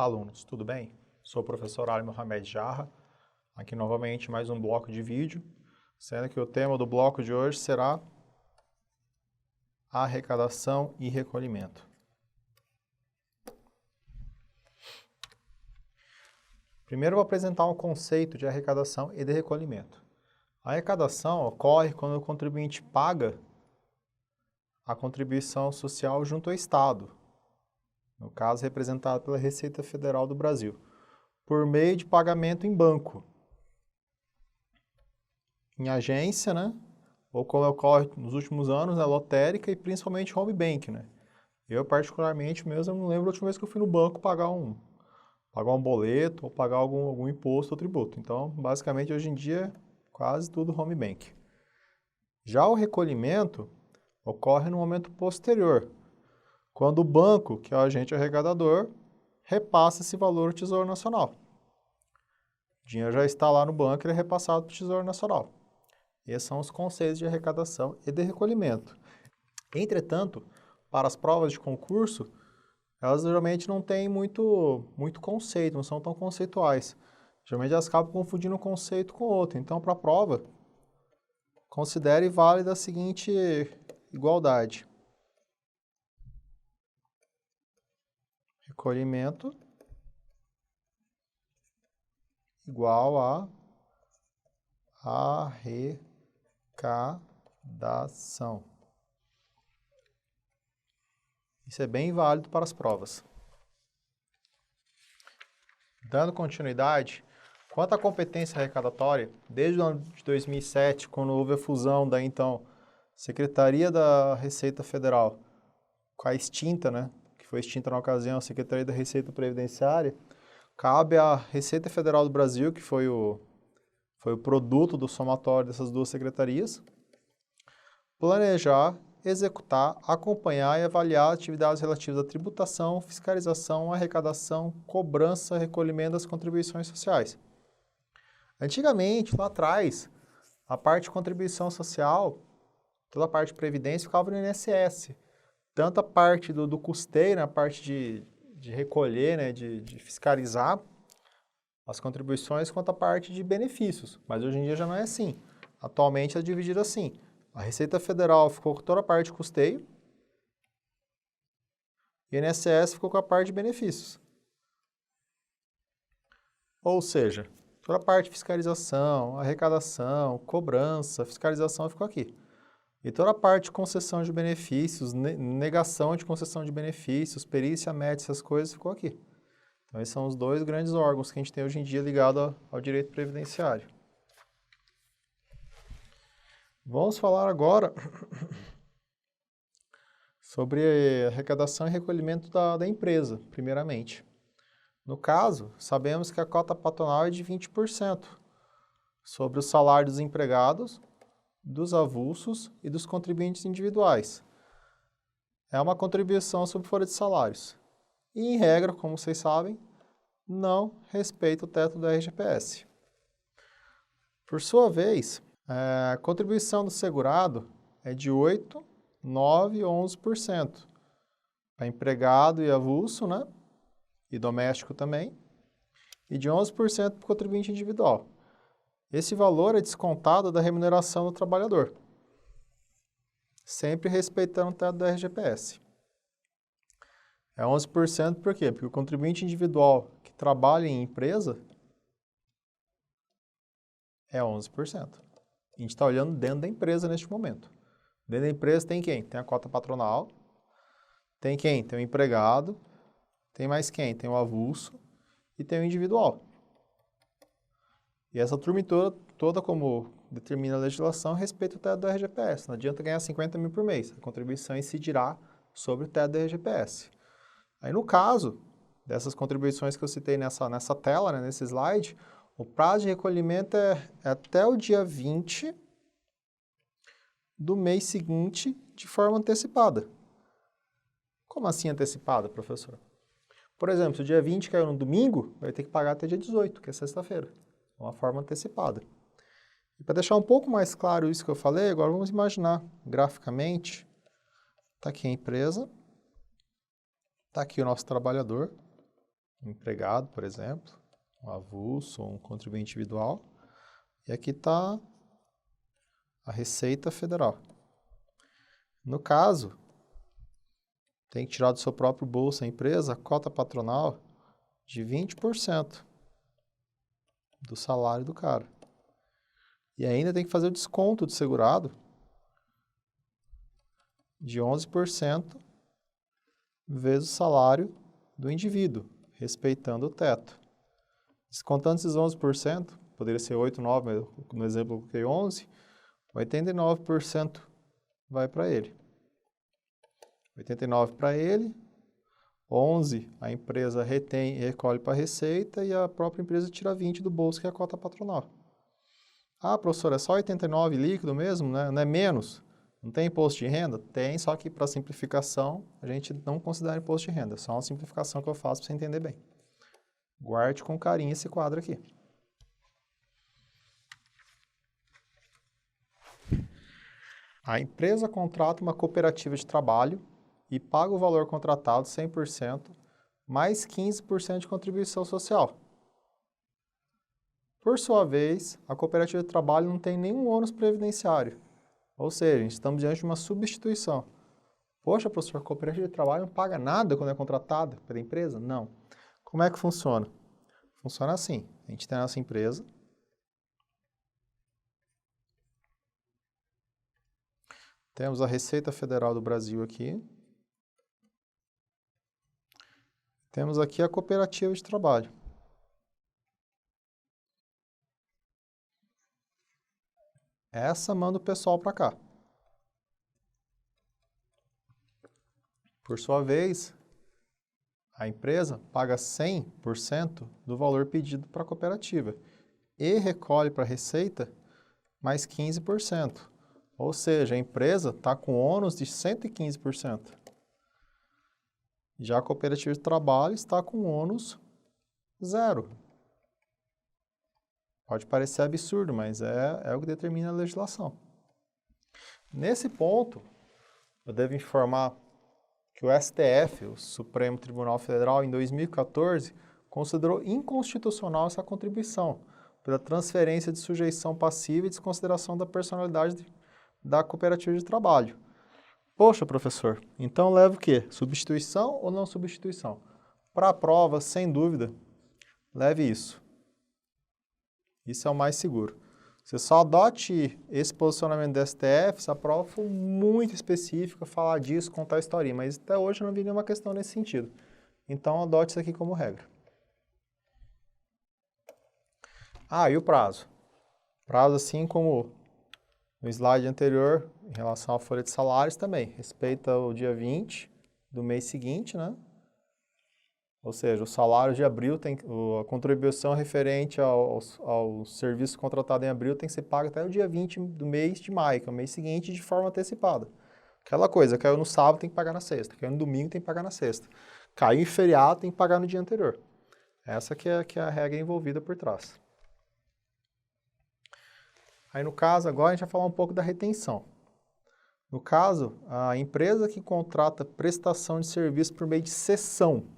Olá, alunos, tudo bem? Sou o professor Ali Mohamed Jarra, aqui novamente mais um bloco de vídeo, sendo que o tema do bloco de hoje será arrecadação e recolhimento. Primeiro eu vou apresentar o conceito de arrecadação e de recolhimento. A arrecadação ocorre quando o contribuinte paga a contribuição social junto ao Estado, no caso representado pela Receita Federal do Brasil, por meio de pagamento em banco, em agência, né? Ou como ocorre nos últimos anos, na lotérica e principalmente home bank, né? Eu, particularmente, mesmo não lembro a última vez que eu fui no banco pagar um boleto ou pagar algum imposto ou tributo. Então, basicamente, hoje em dia, quase tudo home bank. Já o recolhimento ocorre no momento posterior, quando o banco, que é o agente arrecadador, repassa esse valor ao Tesouro Nacional. O dinheiro já está lá no banco, ele é repassado para o Tesouro Nacional. Esses são os conceitos de arrecadação e de recolhimento. Entretanto, para as provas de concurso, elas geralmente não têm muito conceito, não são tão conceituais. Geralmente elas acabam confundindo um conceito com outro. Então, para a prova, considere válida a seguinte igualdade. Recolhimento igual a arrecadação. Isso é bem válido para as provas. Dando continuidade, quanto à competência arrecadatória, desde o ano de 2007, quando houve a fusão da então Secretaria da Receita Federal com a extinta, né, que foi extinta na ocasião, a Secretaria da Receita Previdenciária, cabe à Receita Federal do Brasil, que foi o produto do somatório dessas duas secretarias, planejar, executar, acompanhar e avaliar atividades relativas à tributação, fiscalização, arrecadação, cobrança, recolhimento das contribuições sociais. Antigamente, lá atrás, a parte de contribuição social, toda a parte de previdência ficava no INSS. Tanto a parte do custeio, a parte de recolher, né, de fiscalizar as contribuições, quanto a parte de benefícios. Mas hoje em dia já não é assim. Atualmente é dividido assim. A Receita Federal ficou com toda a parte de custeio e o INSS ficou com a parte de benefícios. Ou seja, toda a parte de fiscalização, arrecadação, cobrança, fiscalização ficou aqui. E toda a parte de concessão de benefícios, negação de concessão de benefícios, perícia, médica, essas coisas ficou aqui. Então, esses são os dois grandes órgãos que a gente tem hoje em dia ligado ao direito previdenciário. Vamos falar agora sobre arrecadação e recolhimento da empresa, primeiramente. No caso, sabemos que a cota patronal é de 20% sobre o salário dos empregados, dos avulsos e dos contribuintes individuais. É uma contribuição sobre folha de salários. E, em regra, como vocês sabem, não respeita o teto do RGPS. Por sua vez, a contribuição do segurado é de 8%, 9% e 11%. Para empregado e avulso, né? E doméstico também. E de 11% para o contribuinte individual. Esse valor é descontado da remuneração do trabalhador, sempre respeitando o teto do RGPS. É 11% por quê? Porque o contribuinte individual que trabalha em empresa é 11%. A gente está olhando dentro da empresa neste momento. Dentro da empresa tem quem? Tem a cota patronal, tem quem? Tem o empregado, tem mais quem? Tem o avulso e tem o individual. E essa turma toda, como determina a legislação, respeita o teto do RGPS. Não adianta ganhar 50 mil por mês. A contribuição incidirá sobre o teto do RGPS. Aí, no caso dessas contribuições que eu citei nessa tela, né, nesse slide, o prazo de recolhimento é até o dia 20 do mês seguinte, de forma antecipada. Como assim antecipada, professor? Por exemplo, se o dia 20 caiu no domingo, vai ter que pagar até dia 18, que é sexta-feira. Uma forma antecipada. E para deixar um pouco mais claro isso que eu falei, agora vamos imaginar graficamente. Está aqui a empresa, está aqui o nosso trabalhador, um empregado, por exemplo, um avulso ou um contribuinte individual. E aqui está a Receita Federal. No caso, tem que tirar do seu próprio bolso a empresa a cota patronal de 20% do salário do cara. E ainda tem que fazer o desconto do segurado de 11% vezes o salário do indivíduo, respeitando o teto. Descontando esses 11%, poderia ser 8, 9, mas no exemplo eu coloquei 11, 89% vai para ele. 89 para ele, 11 a empresa retém e recolhe para a Receita e a própria empresa tira 20 do bolso, que é a cota patronal. Ah, professor, é só 89 líquido mesmo, né? Não é menos? Não tem imposto de renda? Tem, só que para simplificação a gente não considera imposto de renda. É só uma simplificação que eu faço para você entender bem. Guarde com carinho esse quadro aqui. A empresa contrata uma cooperativa de trabalho e paga o valor contratado 100%, mais 15% de contribuição social. Por sua vez, a cooperativa de trabalho não tem nenhum ônus previdenciário. Ou seja, estamos diante de uma substituição. Poxa, professor, a cooperativa de trabalho não paga nada quando é contratada pela empresa? Não. Como é que funciona? Funciona assim. A gente tem a nossa empresa. Temos a Receita Federal do Brasil aqui. Temos aqui a cooperativa de trabalho. Essa manda o pessoal para cá. Por sua vez, a empresa paga 100% do valor pedido para a cooperativa e recolhe para a Receita mais 15%. Ou seja, a empresa está com ônus de 115%. Já a cooperativa de trabalho está com ônus zero. Pode parecer absurdo, mas é o que determina a legislação. Nesse ponto, eu devo informar que o STF, o Supremo Tribunal Federal, em 2014, considerou inconstitucional essa contribuição pela transferência de sujeição passiva e desconsideração da personalidade da cooperativa de trabalho. Poxa, professor, então leva o quê? Substituição ou não substituição? Para a prova, sem dúvida, leve isso. Isso é o mais seguro. Você só adote esse posicionamento do STF se a prova for muito específica, falar disso, contar a historinha, mas até hoje eu não vi nenhuma questão nesse sentido. Então, adote isso aqui como regra. Ah, e o prazo? Prazo, assim como no slide anterior, em relação à folha de salários também, respeita o dia 20 do mês seguinte, né? Ou seja, o salário de abril, a contribuição referente ao serviço contratado em abril tem que ser paga até o dia 20 do mês de maio, que é o mês seguinte, de forma antecipada. Aquela coisa, caiu no sábado, tem que pagar na sexta, caiu no domingo, tem que pagar na sexta. Caiu em feriado, tem que pagar no dia anterior. Essa que é a regra envolvida por trás. Aí no caso, agora a gente vai falar um pouco da retenção. No caso, a empresa que contrata prestação de serviço por meio de cessão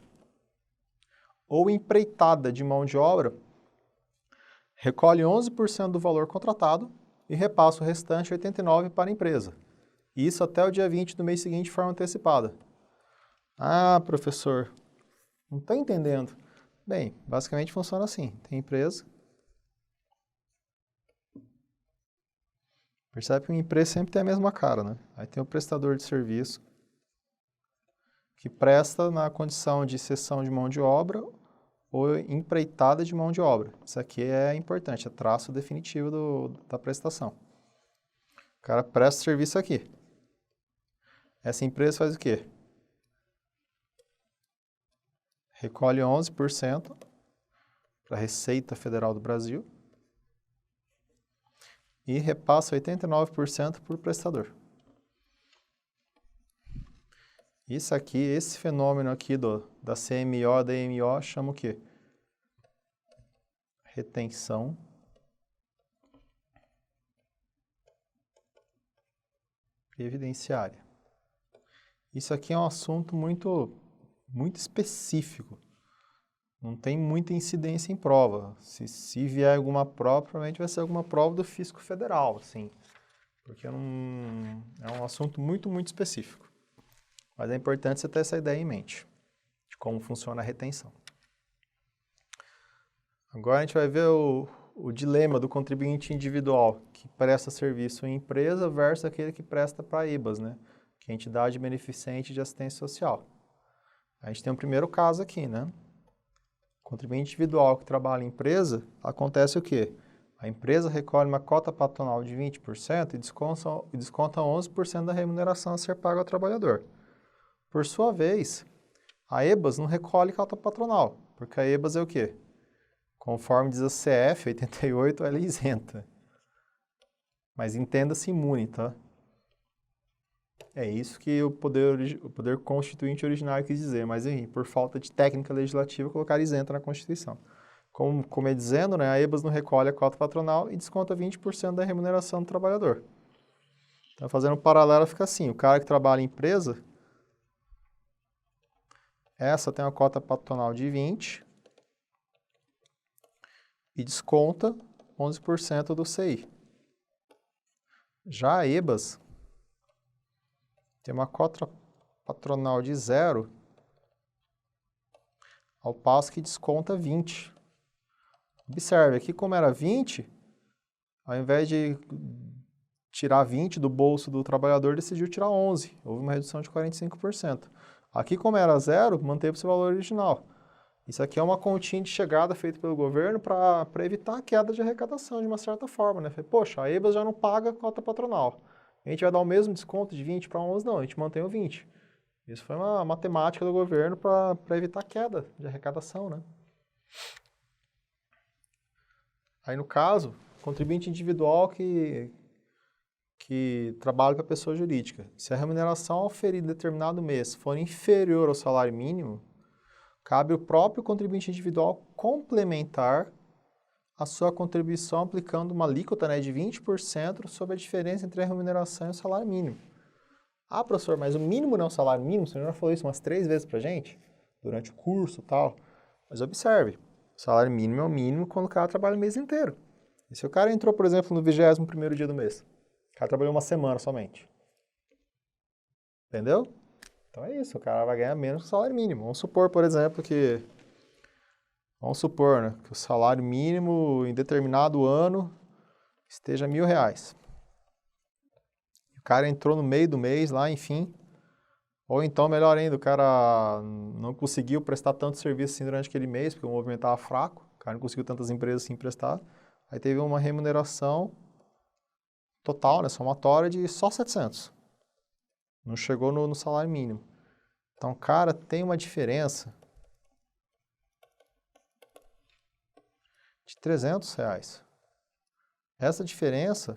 ou empreitada de mão de obra, recolhe 11% do valor contratado e repassa o restante 89% para a empresa. Isso até o dia 20 do mês seguinte de forma antecipada. Ah, professor, não está entendendo. Bem, basicamente funciona assim. Tem empresa. Percebe que uma empresa sempre tem a mesma cara, né? Aí tem o prestador de serviço que presta na condição de cessão de mão de obra ou empreitada de mão de obra. Isso aqui é importante, é traço definitivo da prestação. O cara presta serviço aqui. Essa empresa faz o quê? Recolhe 11% para a Receita Federal do Brasil e repassa 89% para o prestador. Isso aqui, esse fenômeno aqui da CMO e da DMO chama o quê? Retenção previdenciária. Isso aqui é um assunto muito específico. não tem muita incidência em prova. Se vier alguma prova, provavelmente vai ser alguma prova do Fisco Federal, assim, porque é um assunto muito, muito específico. Mas é importante você ter essa ideia em mente, de como funciona a retenção. Agora a gente vai ver o dilema do contribuinte individual, que presta serviço em empresa versus aquele que presta para a IBAS, né? Que é a entidade beneficente de assistência social. A gente tem o primeiro caso aqui, né? Contribuinte individual que trabalha em empresa, acontece o quê? A empresa recolhe uma cota patronal de 20% e desconta 11% da remuneração a ser paga ao trabalhador. Por sua vez, a EBAS não recolhe cota patronal, porque a EBAS é o quê? Conforme diz a CF 88, ela é isenta. Mas entenda-se imune, tá? É isso que o poder constituinte originário quis dizer, mas por falta de técnica legislativa, colocaram isenta na Constituição. Como é dizendo, né, a EBAS não recolhe a cota patronal e desconta 20% da remuneração do trabalhador. Então, fazendo um paralelo, fica assim, o cara que trabalha em empresa, essa tem uma cota patronal de 20% e desconta 11% do CI. Já a EBAS tem uma cota patronal de 0%, ao passo que desconta 20%. Observe, aqui como era 20%, ao invés de tirar 20% do bolso do trabalhador, decidiu tirar 11%. Houve uma redução de 45%. Aqui como era 0%, manteve esse valor original. Isso aqui é uma continha de chegada feita pelo governo para evitar a queda de arrecadação, de uma certa forma, né? Poxa, a EBAS já não paga cota patronal. A gente vai dar o mesmo desconto de 20 para 11? Não, a gente mantém o 20. Isso foi uma matemática do governo para evitar a queda de arrecadação, né? Aí, no caso, contribuinte individual que trabalha com a pessoa jurídica. Se a remuneração oferida em determinado mês for inferior ao salário mínimo, cabe ao próprio contribuinte individual complementar a sua contribuição aplicando uma alíquota, né, de 20% sobre a diferença entre a remuneração e o salário mínimo. Ah, professor, mas o mínimo não é o salário mínimo? O senhor já falou isso umas 3 vezes pra gente, durante o curso e tal. Mas observe, o salário mínimo é o mínimo quando o cara trabalha o mês inteiro. E se o cara entrou, por exemplo, no 21º dia do mês? O cara trabalhou uma semana somente. Entendeu? Então é isso, o cara vai ganhar menos que o salário mínimo. Vamos supor, por exemplo, que o salário mínimo em determinado ano esteja R$1.000. O cara entrou no meio do mês lá, enfim. Ou então, melhor ainda, o cara não conseguiu prestar tanto serviço assim durante aquele mês, porque o movimento estava fraco, o cara não conseguiu tantas empresas assim prestar. Aí teve uma remuneração total, né, somatória, de só 700. Não chegou no salário mínimo. Então, cara, tem uma diferença de R$300. Essa diferença,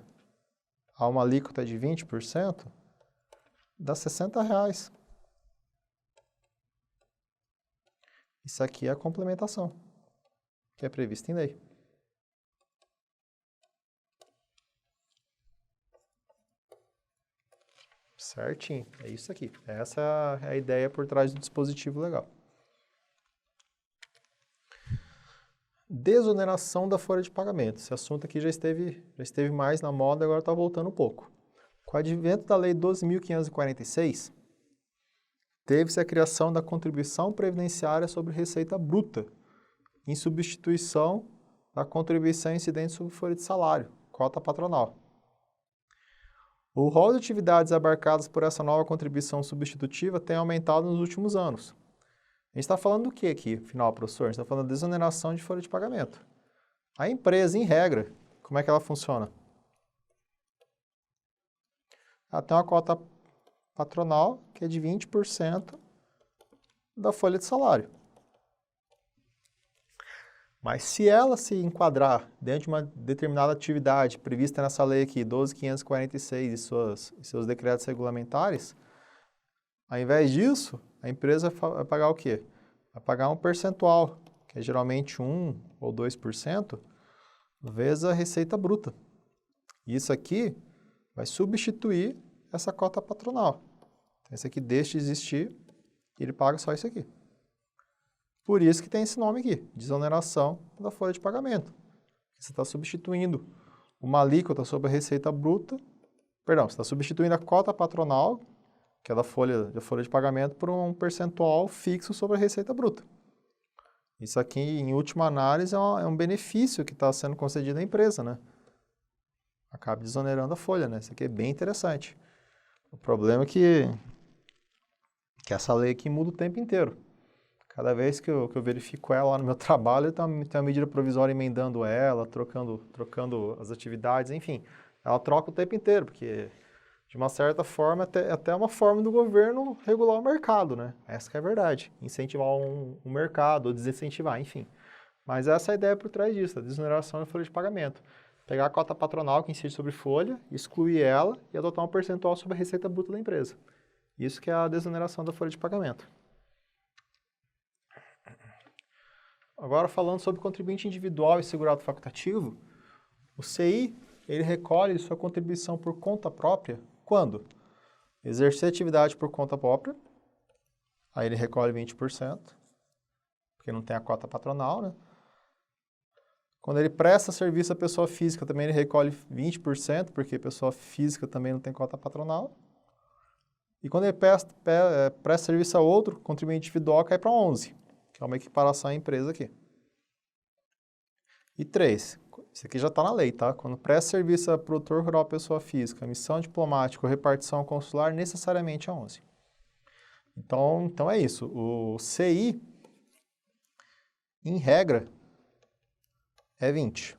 a uma alíquota de 20%, dá R$60. Isso aqui é a complementação, que é prevista em lei. Certinho, é isso aqui. Essa é a ideia por trás do dispositivo legal. Desoneração da folha de pagamento. Esse assunto aqui já esteve mais na moda, agora está voltando um pouco. Com o advento da Lei 12.546, teve-se a criação da contribuição previdenciária sobre receita bruta, em substituição da contribuição incidente sobre folha de salário, cota patronal. O rol de atividades abarcadas por essa nova contribuição substitutiva tem aumentado nos últimos anos. A gente está falando do que aqui, afinal, professor? A gente está falando de desoneração de folha de pagamento. A empresa, em regra, como é que ela funciona? Ela tem uma cota patronal, que é de 20% da folha de salário. Mas se ela se enquadrar dentro de uma determinada atividade prevista nessa lei aqui, 12.546 e seus decretos regulamentares, ao invés disso, a empresa vai pagar o quê? Vai pagar um percentual, que é geralmente 1 ou 2%, vezes a receita bruta. Isso aqui vai substituir essa cota patronal. Então, esse aqui deixa de existir e ele paga só isso aqui. Por isso que tem esse nome aqui, desoneração da folha de pagamento. Você está substituindo uma alíquota sobre a receita bruta, perdão, você está substituindo a cota patronal, que é da folha de pagamento, por um percentual fixo sobre a receita bruta. Isso aqui, em última análise, é um benefício que está sendo concedido à empresa, né? Acaba desonerando a folha, né? Isso aqui é bem interessante. O problema é que essa lei aqui muda o tempo inteiro. Cada vez que eu verifico ela lá no meu trabalho, tem uma medida provisória emendando ela, trocando as atividades, enfim. Ela troca o tempo inteiro, porque, de uma certa forma, até uma forma do governo regular o mercado, né? Essa que é a verdade. Incentivar um mercado, ou desincentivar, enfim. Mas essa é a ideia por trás disso, a desoneração da folha de pagamento. Pegar a cota patronal que incide sobre folha, excluir ela e adotar um percentual sobre a receita bruta da empresa. Isso que é a desoneração da folha de pagamento. Agora, falando sobre contribuinte individual e segurado facultativo, o CI, ele recolhe sua contribuição por conta própria quando? Exercer atividade por conta própria, aí ele recolhe 20%, porque não tem a cota patronal, né? Quando ele presta serviço à pessoa física, também ele recolhe 20%, porque pessoa física também não tem cota patronal. E quando ele presta serviço a outro, contribuinte individual cai para 11%, que é uma equiparação à empresa aqui. E 3, isso aqui já está na lei, tá? Quando presta serviço a produtor rural pessoa física, missão diplomática ou repartição consular, necessariamente é 11. Então é isso. O CI, em regra, é 20.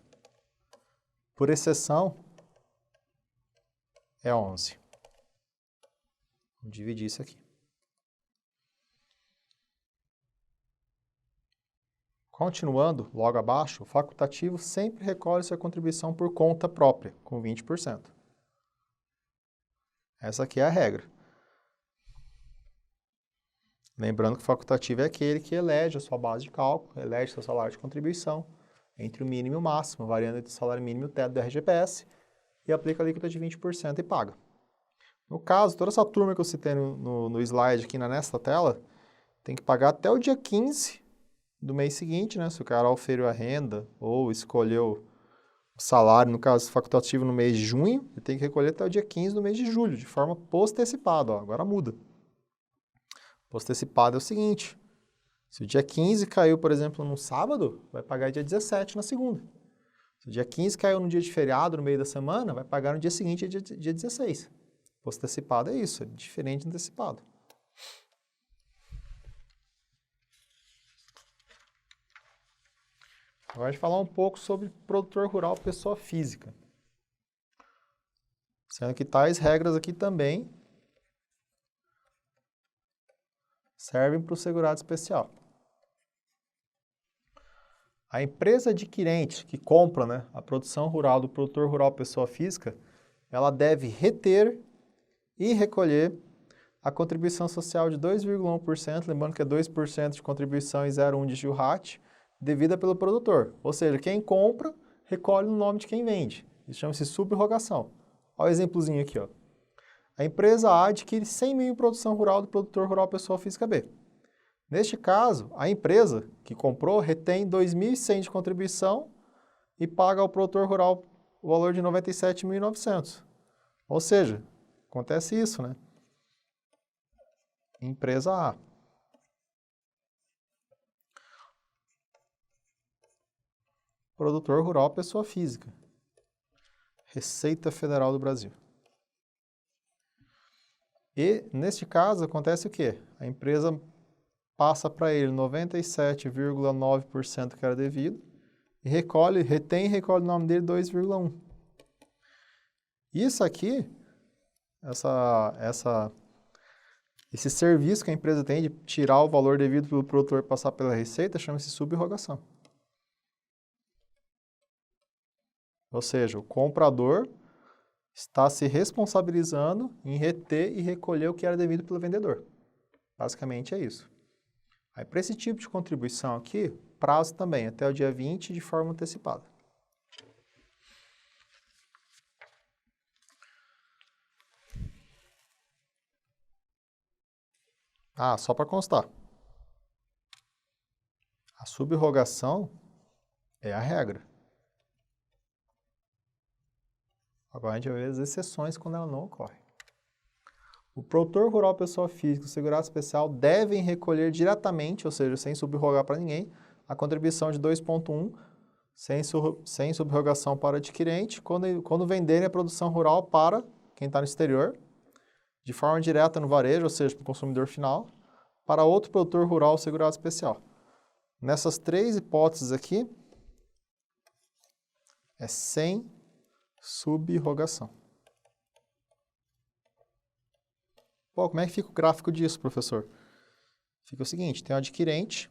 Por exceção, é 11. Vou dividir isso aqui. Continuando, logo abaixo, o facultativo sempre recolhe sua contribuição por conta própria, com 20%. Essa aqui é a regra. Lembrando que o facultativo é aquele que elege a sua base de cálculo, elege seu salário de contribuição, entre o mínimo e o máximo, variando entre o salário mínimo e o teto do RGPS, e aplica a alíquota de 20% e paga. No caso, toda essa turma que eu citei no slide aqui nesta tela, tem que pagar até o dia 15 do mês seguinte, né? Se o cara auferiu a renda ou escolheu o salário, no caso facultativo, no mês de junho, ele tem que recolher até o dia 15 do mês de julho, de forma postecipada. Ó, agora muda. Postecipado é o seguinte, se o dia 15 caiu, por exemplo, num sábado, vai pagar dia 17 na segunda. Se o dia 15 caiu num dia de feriado, no meio da semana, vai pagar no dia seguinte, dia 16. Postecipado é isso, é diferente de antecipado. Agora a gente vai falar um pouco sobre produtor rural pessoa física. Sendo que tais regras aqui também servem para o segurado especial. A empresa adquirente que compra, né, a produção rural do produtor rural pessoa física, ela deve reter e recolher a contribuição social de 2,1%, lembrando que é 2% de contribuição e 0,1% de GILRAT, devida pelo produtor. Ou seja, quem compra, recolhe no nome de quem vende. Isso chama-se subrogação. Olha o exemplozinho aqui, ó. A empresa A adquire 100 mil em produção rural do produtor rural pessoa física B. Neste caso, a empresa que comprou retém 2.100 de contribuição e paga ao produtor rural o valor de 97.900. Ou seja, acontece isso, né? Empresa A. Produtor rural pessoa física. Receita Federal do Brasil. E, neste caso, acontece o quê? A empresa passa para ele 97,9% que era devido e retém e recolhe o nome dele 2,1%. Isso aqui, esse serviço que a empresa tem de tirar o valor devido pelo produtor e passar pela receita, chama-se subrogação. Ou seja, o comprador está se responsabilizando em reter e recolher o que era devido pelo vendedor. Basicamente é isso. Aí, para esse tipo de contribuição aqui, prazo também, até o dia 20 de forma antecipada. Ah, só para constar. Subrogação é a regra. Agora a gente vai ver as exceções quando ela não ocorre. O produtor rural, pessoa física e o segurado especial devem recolher diretamente, ou seja, sem subrogar para ninguém, a contribuição de 2,1, sem subrogação para o adquirente, quando venderem a produção rural para quem está no exterior, de forma direta no varejo, ou seja, para o consumidor final, para outro produtor rural ou segurado especial. Nessas três hipóteses aqui, é sem subrogação. Pô, como é que fica o gráfico disso, professor? Fica o seguinte, tem o adquirente,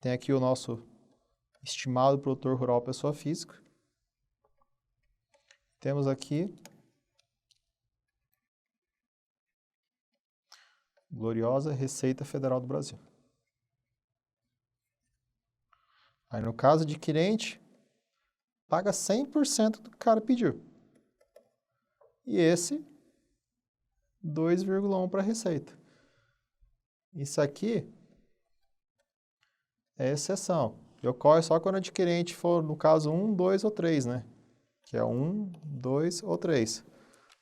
tem aqui o nosso estimado produtor rural pessoa física, temos aqui gloriosa Receita Federal do Brasil. Aí no caso adquirente, paga 100% do que o cara pediu. E esse, 2,1 para a receita. Isso aqui é exceção. E ocorre só quando o adquirente for, no caso, 1, 2 ou 3, né? Que é 1, 2 ou 3.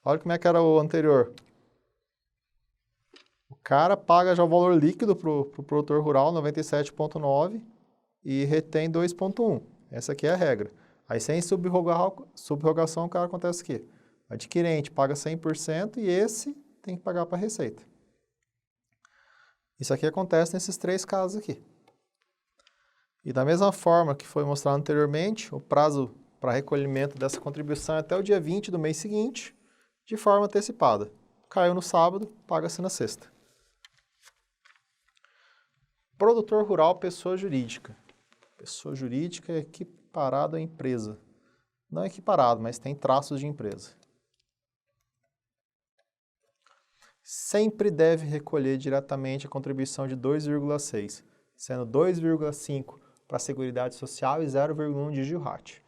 Olha como é que era o anterior. O cara paga já o valor líquido para o produtor rural, 97,9, e retém 2,1. Essa aqui é a regra. Aí sem subrogação, o cara acontece o quê? O adquirente paga 100% e esse tem que pagar para a receita. Isso aqui acontece nesses três casos aqui. E da mesma forma que foi mostrado anteriormente, o prazo para recolhimento dessa contribuição é até o dia 20 do mês seguinte, de forma antecipada. Caiu no sábado, paga-se na sexta. Produtor rural, pessoa jurídica. Pessoa jurídica é equiparado à empresa. Não é equiparado, mas tem traços de empresa. Sempre deve recolher diretamente a contribuição de 2,6, sendo 2,5 para a Seguridade Social e 0,1 de GILRAT,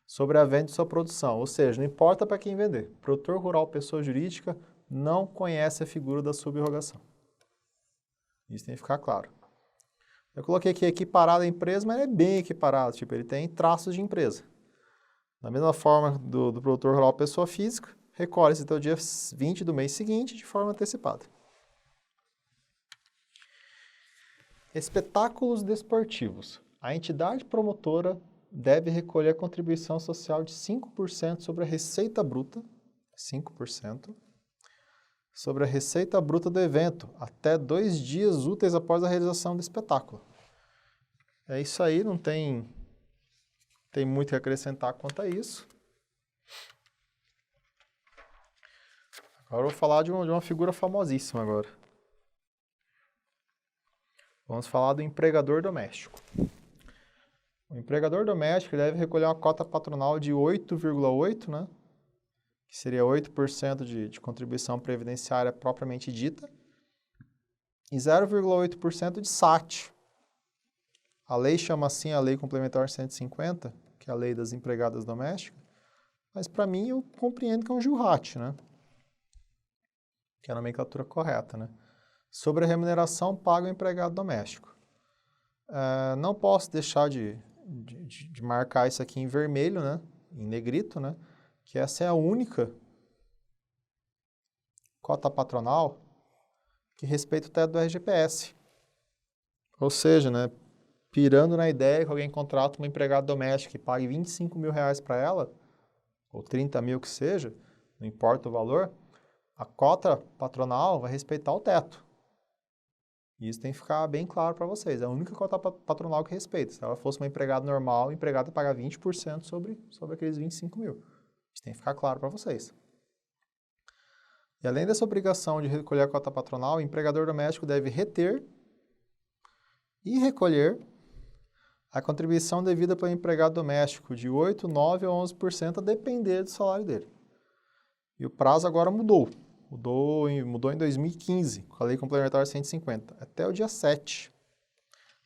sobre a venda de sua produção, ou seja, não importa para quem vender. Produtor rural, pessoa jurídica, não conhece a figura da subrogação. Isso tem que ficar claro. Eu coloquei aqui equiparado à empresa, mas ele é bem equiparado, tipo, ele tem traços de empresa. Da mesma forma do produtor rural, pessoa física, recolhe-se até o dia 20 do mês seguinte, de forma antecipada. Espetáculos desportivos. A entidade promotora deve recolher a contribuição social de 5% sobre a receita bruta, 5%, sobre a receita bruta do evento, até 2 dias úteis após a realização do espetáculo. É isso aí, não tem muito que acrescentar quanto a isso. Agora eu vou falar de uma figura famosíssima agora. Vamos falar do empregador doméstico. O empregador doméstico deve recolher uma cota patronal de 8,8, né? Que seria 8% de contribuição previdenciária propriamente dita, e 0,8% de SAT. A lei chama assim a Lei Complementar 150, que é a Lei das Empregadas Domésticas, mas para mim eu compreendo que é um GILRAT, né? Que é a nomenclatura correta, né? Sobre a remuneração paga ao empregado doméstico. Não posso deixar de marcar isso aqui em vermelho, né? Em negrito, né? Que essa é a única cota patronal que respeita o teto do RGPS. Ou seja, né? Pirando na ideia que alguém contrata uma empregada doméstica e pague 25 mil reais para ela, ou 30 mil que seja, não importa o valor, a cota patronal vai respeitar o teto. E isso tem que ficar bem claro para vocês. É a única cota patronal que respeita. Se ela fosse uma empregada normal, a empregada paga 20% sobre aqueles 25 mil. Isso tem que ficar claro para vocês. E além dessa obrigação de recolher a cota patronal, o empregador doméstico deve reter e recolher a contribuição devida pelo empregado doméstico de 8%, 9% ou 11% a depender do salário dele. E o prazo agora mudou. Mudou em 2015, com a Lei Complementar 150, até o dia 7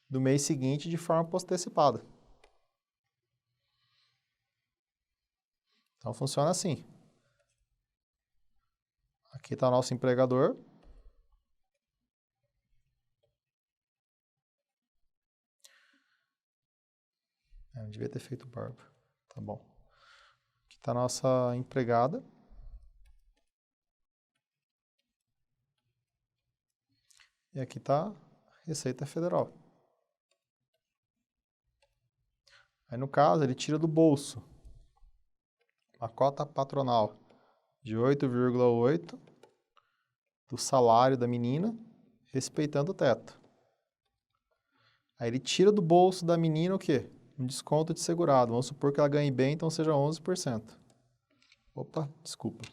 do mês seguinte, de forma postecipada. Então funciona assim. Aqui está o nosso empregador. eu devia ter feito barba. Tá bom. Aqui está a nossa empregada. E aqui está a Receita Federal. Aí, no caso, ele tira do bolso a cota patronal de 8,8 do salário da menina, respeitando o teto. Aí ele tira do bolso da menina o quê? Um desconto de segurado. Vamos supor que ela ganhe bem, então seja 11%. Opa, desculpa.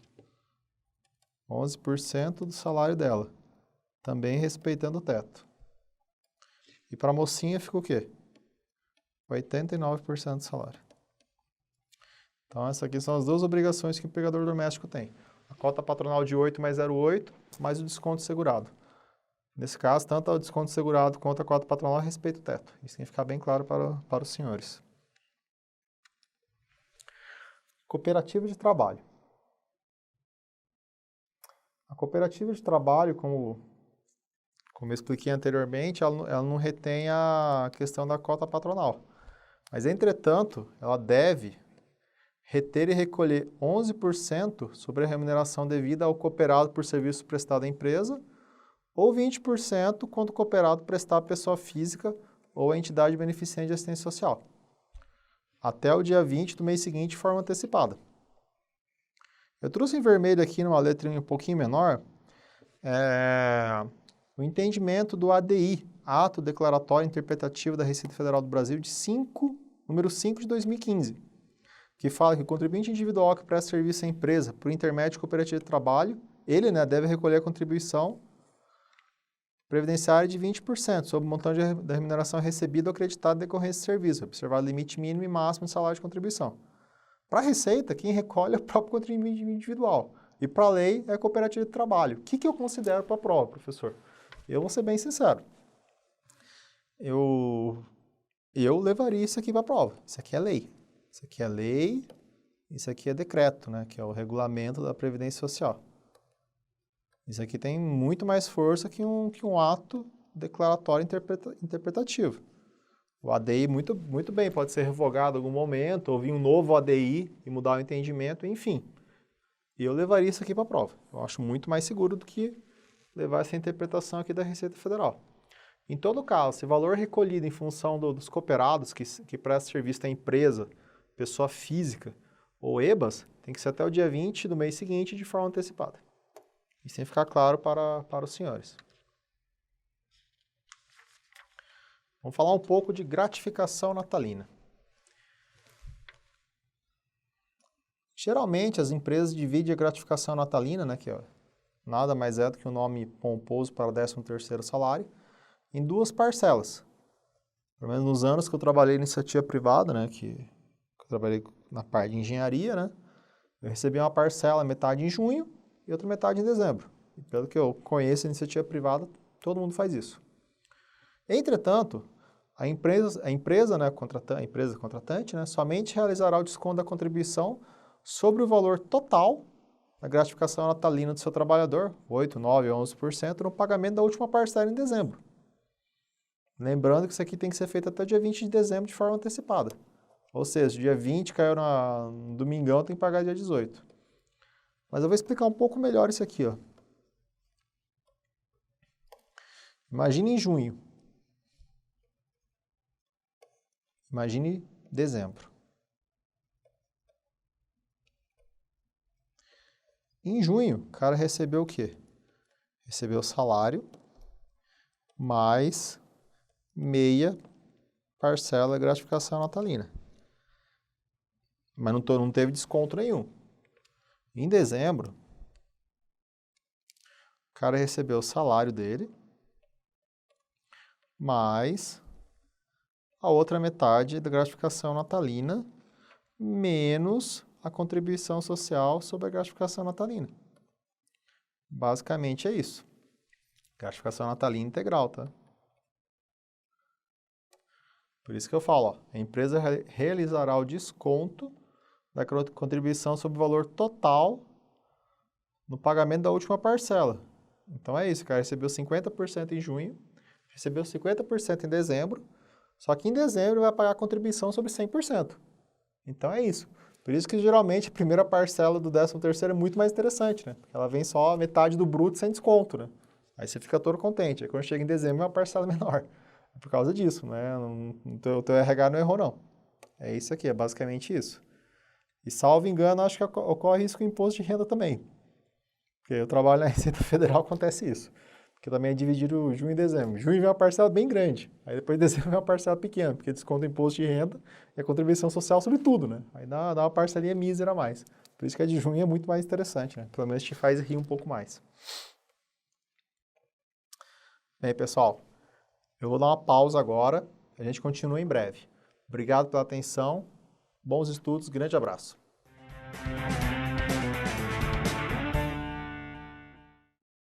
11% do salário dela. Também respeitando o teto. E para a mocinha fica o quê? 89% do salário. Então, essas aqui são as duas obrigações que o empregador doméstico tem. A cota patronal de 8 mais 0,8, mais o desconto segurado. Nesse caso, tanto o desconto segurado quanto a cota patronal respeita o teto. Isso tem que ficar bem claro para os senhores. Cooperativa de trabalho. A cooperativa de trabalho, como eu expliquei anteriormente, ela não retém a questão da cota patronal. Mas, entretanto, ela deve reter e recolher 11% sobre a remuneração devida ao cooperado por serviço prestado à empresa ou 20% quando o cooperado prestar à pessoa física ou à entidade beneficente de assistência social, até o dia 20 do mês seguinte de forma antecipada. Eu trouxe em vermelho aqui numa letrinha um pouquinho menor o entendimento do ADI, Ato Declaratório Interpretativo da Receita Federal do Brasil, número 5 de 2015, que fala que o contribuinte individual que presta serviço à empresa por intermédio de cooperativa de trabalho, ele deve recolher a contribuição previdenciária de 20% sobre o montante da remuneração recebida ou acreditada em decorrência de serviço, observado o limite mínimo e máximo de salário de contribuição. Para a Receita, quem recolhe é o próprio contribuinte individual. E para a lei é a cooperativa de trabalho. O que eu considero para a prova, professor? Eu vou ser bem sincero. Eu levaria isso aqui para a prova. Isso aqui é lei. Isso aqui é lei, isso aqui é decreto, que é o regulamento da Previdência Social. Isso aqui tem muito mais força que um ato declaratório interpretativo. O ADI, muito, muito bem, pode ser revogado em algum momento, ou vir um novo ADI e mudar o entendimento, enfim. E eu levaria isso aqui para a prova. Eu acho muito mais seguro do que levar essa interpretação aqui da Receita Federal. Em todo caso, se valor recolhido em função dos cooperados que prestam serviço à empresa, pessoa física ou EBAs, tem que ser até o dia 20 do mês seguinte de forma antecipada. Isso tem que ficar claro para os senhores. Vamos falar um pouco de gratificação natalina. Geralmente, as empresas dividem a gratificação natalina, que nada mais é do que um nome pomposo para o 13º salário, em duas parcelas. Pelo menos nos anos que eu trabalhei em iniciativa privada, que eu trabalhei na parte de engenharia, eu recebi uma parcela, metade em junho e outra metade em dezembro. E pelo que eu conheço a iniciativa privada, todo mundo faz isso. Entretanto, a empresa contratante, somente realizará o desconto da contribuição sobre o valor total da gratificação natalina do seu trabalhador, 8%, 9% ou 11%, no pagamento da última parcela em dezembro. Lembrando que isso aqui tem que ser feito até o dia 20 de dezembro de forma antecipada. Ou seja, dia 20 caiu no domingão, tem que pagar dia 18. Mas eu vou explicar um pouco melhor isso aqui. Imagine em junho. Imagine dezembro. Em junho, o cara recebeu o quê? Recebeu o salário mais meia parcela de gratificação natalina. Mas não teve desconto nenhum. Em dezembro, o cara recebeu o salário dele mais a outra metade da gratificação natalina menos a contribuição social sobre a gratificação natalina. Basicamente é isso. Gratificação natalina integral, tá? Por isso que eu falo, a empresa realizará o desconto da contribuição sobre o valor total no pagamento da última parcela. Então é isso, o cara recebeu 50% em junho, recebeu 50% em dezembro, Só que em dezembro vai pagar a contribuição sobre 100%. Então é isso. Por isso que geralmente a primeira parcela do 13º é muito mais interessante, né? Porque ela vem só metade do bruto sem desconto, né? Aí você fica todo contente. Aí quando chega em dezembro é uma parcela menor. É por causa disso, né? O teu RH não errou, não. É isso aqui, é basicamente isso. E salvo engano, acho que ocorre isso com o imposto de renda também. Porque eu trabalho na Receita Federal, acontece isso. Porque também é dividido junho e dezembro. Junho vem uma parcela bem grande. Aí depois de dezembro vem uma parcela pequena, porque desconta o imposto de renda e a contribuição social sobre tudo, né? Aí dá uma parcelinha mísera a mais. Por isso que a de junho é muito mais interessante, né? Pelo menos te faz rir um pouco mais. Bem, pessoal, eu vou dar uma pausa agora. A gente continua em breve. Obrigado pela atenção. Bons estudos. Grande abraço.